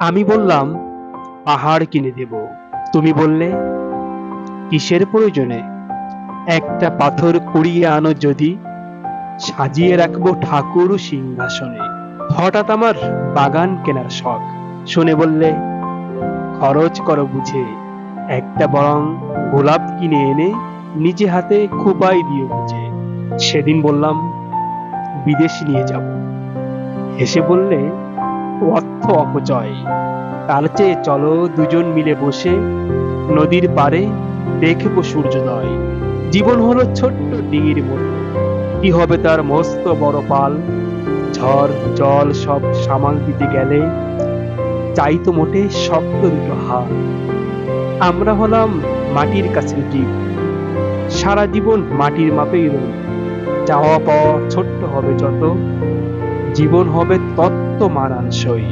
আমি বললাম, পাহাড় কিনে দেব। তুমি বললে, কিসের প্রয়োজনে? একটা পাথর কুড়িয়ে আনো যদি, সাজিয়ে রাখবো ঠাকুর সিংহাসনে। হঠাৎ আমার বাগান কেনার শখ শুনে বললে, খরচ করো বুঝে, একটা বরং গোলাপ কিনে এনে নিজে হাতে খোপায় দিয়ে বুঝে। সেদিন বললাম, বিদেশ নিয়ে যাব। হেসে বললে, অর্থ অপচয়, তার চেয়ে চলো দুজন মিলে বসে নদীর পাড়ে দেখবো সূর্যোদয়। জীবন হলো ছোট্ট ডিঙির মতো, কি হবে তার মস্ত বড় পাল। ঝড় জল সব সামাল দিতে গেলে চাই তো মোটে শক্ত দুটো হাত। আমরা হলাম মাটির কাছে জীব, সারা জীবন মাটির মাপেই রই। চাওয়া পাওয়া ছোট্ট হবে যত, জীবন হবে তত্ত্ব মানানসই।